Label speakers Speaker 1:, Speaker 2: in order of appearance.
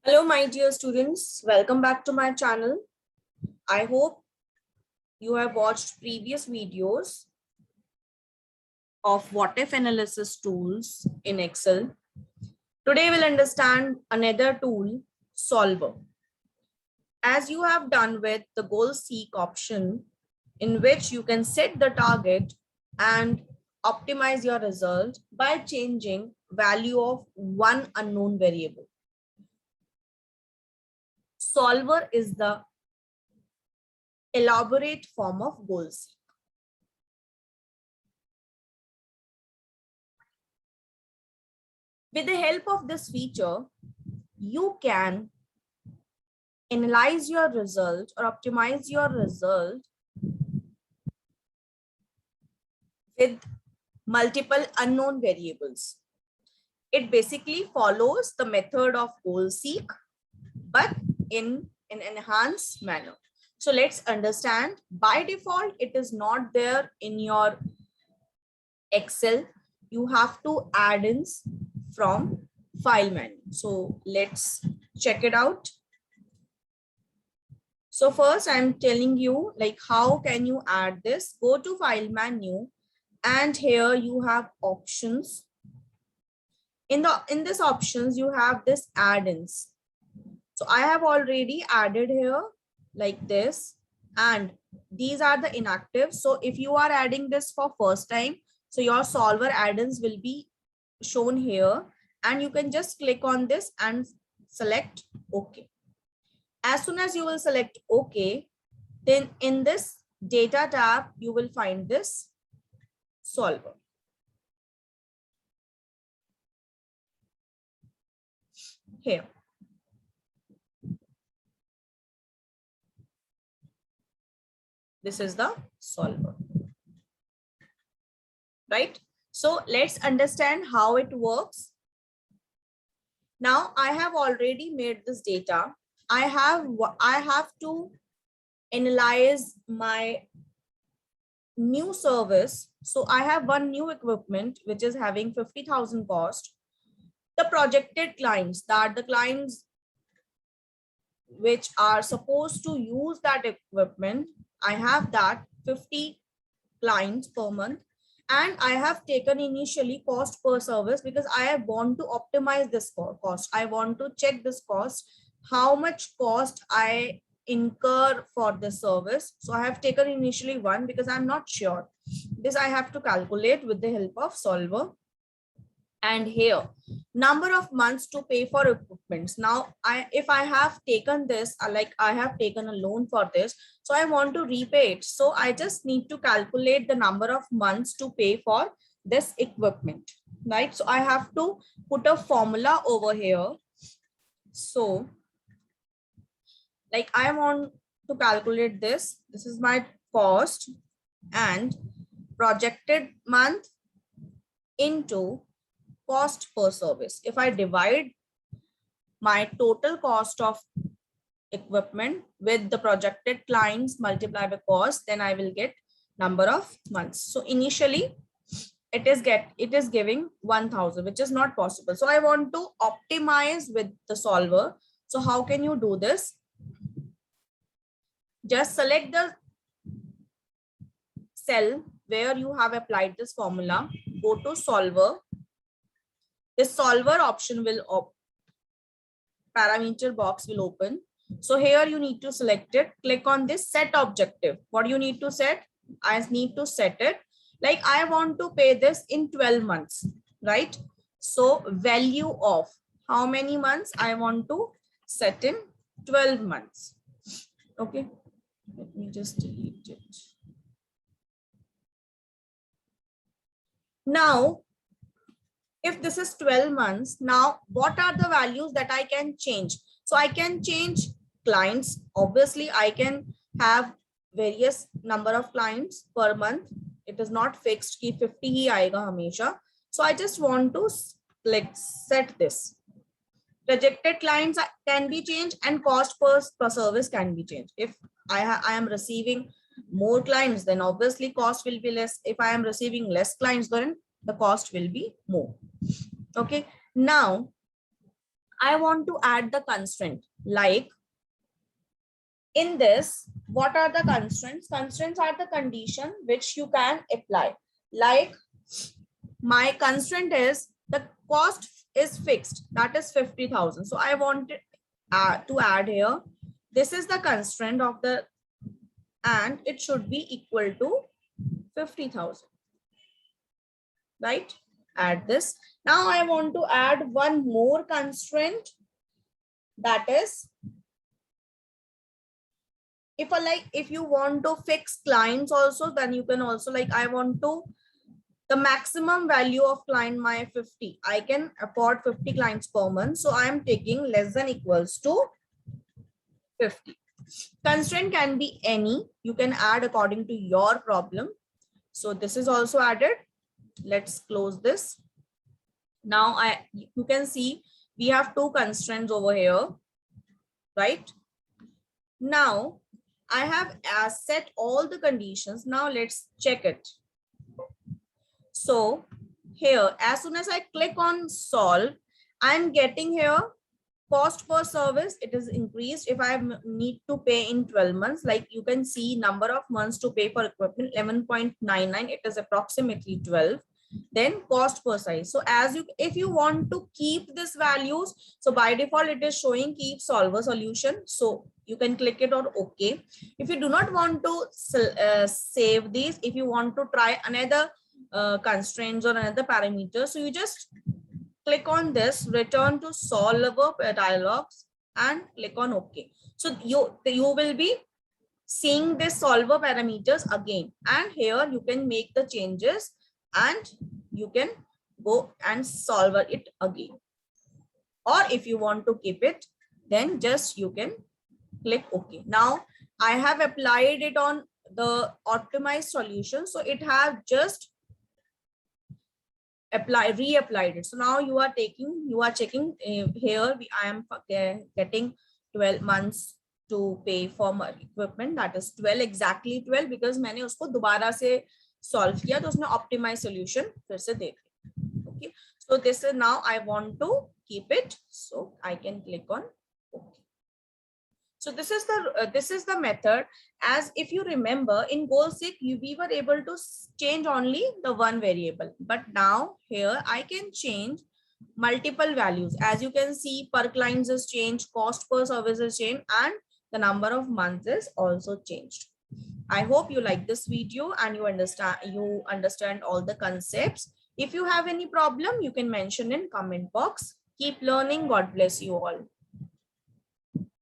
Speaker 1: Hello, my dear students. Welcome back to my channel. I hope you have watched previous videos of what if analysis tools in Excel. Today we'll understand another tool, Solver. As you have done with the goal seek option, in which you can set the target and optimize your result by changing value of one unknown variable. Solver is the elaborate form of goal seek. With the help of this feature, you can analyze your result or optimize your result with multiple unknown variables. It basically follows the method of goal seek, but in an enhanced manner. So let's understand. By default, it is not there in your Excel. You have to add ins from file menu. So let's check it out. So first I'm telling you like how can you add this. Go to file menu and here you have options. In this options you have this add-ins. So I have already added here like this, and these are the inactive. So if you are adding this for first time, so your solver add-ins will be shown here, and you can just click on this and select OK. As soon as you will select OK, then in this data tab, you will find this solver. Here. This is the solver. Right? So let's understand how it works. Now I have already made this data. I have to analyze my new service. So I have one new equipment which is having 50,000 cost. The projected clients, that the clients which are supposed to use that equipment, I have that 50 clients per month, and I have taken initially cost per service because I want to optimize this cost. I want to check this cost, how much cost I incur for the service. So I have taken initially one because I'm not sure. This I have to calculate with the help of solver. And here number of months to pay for equipments. Now if I have taken this, like I have taken a loan for this, so I want to repay it. So I just need to calculate the number of months to pay for this equipment, right? So I have to put a formula over here. So like I want to calculate this. This is my cost and projected month into cost per service. If I divide my total cost of equipment with the projected clients multiply by cost, then I will get number of months. So initially it is giving 1,000, which is not possible. So I want to optimize with the solver. So how can you do this? Just select the cell where you have applied this formula, go to solver. This solver option will parameter box will open. So here you need to select it. Click on this set objective. What do you need to set? I need to set it like I want to pay this in 12 months, right? So value of how many months I want to set in 12 months. Okay, let me just delete it. Now if this is 12 months, now what are the values that I can change? So I can change clients. Obviously, I can have various number of clients per month. It is not fixed ki 50 hi aayega hamesha. So I just want to like set this. Projected clients can be changed and cost per service can be changed. If I am receiving more clients, then obviously cost will be less. If I am receiving less clients, then the cost will be more. Okay, now I want to add the constraint. Like in this, what are the constraints? Constraints are the condition which you can apply. Like my constraint is the cost is fixed, that is 50,000. So I want to add here. This is the constraint of the, and it should be equal to 50,000. Right? Add this. Now I want to add one more constraint, that is if you want to fix clients also, then you can also like I want to the maximum value of client my 50. I can afford 50 clients per month. So I am taking less than equals to 50. Constraint can be any. You can add according to your problem. So this is also added. Let's close this. Now you can see we have two constraints over here, right? Now I have set all the conditions. Now let's check it. So here, as soon as I click on solve, I'm getting here cost per service. It is increased. If I need to pay in 12 months, like you can see number of months to pay for equipment 11.99. It is approximately 12. Then cost per size. So if you want to keep these values, so by default it is showing keep solver solution. So you can click it on OK. If you do not want to save these, if you want to try another constraints or another parameter, so you just click on this, return to solver dialogs and click on OK. So you will be seeing this solver parameters again, and here you can make the changes and you can go and solve it again. Or if you want to keep it, then just you can click OK. Now I have applied it on the optimized solution, so it have just reapplied it. So now you are checking here. I am getting 12 months to pay for my equipment, that is 12, exactly 12, because मैंने उसको दोबारा से solve किया, तो उसने optimized solution फिर से दे दिया. Okay, so this is now I want to keep it, so I can click on OK. So this is the method. As if you remember in Goalseek, we were able to change only the one variable, but now here I can change multiple values. As you can see, per clients is changed, cost per service is changed, and the number of months is also changed. I hope you like this video and you understand all the concepts. If you have any problem, you can mention in comment box. Keep learning. God bless you all.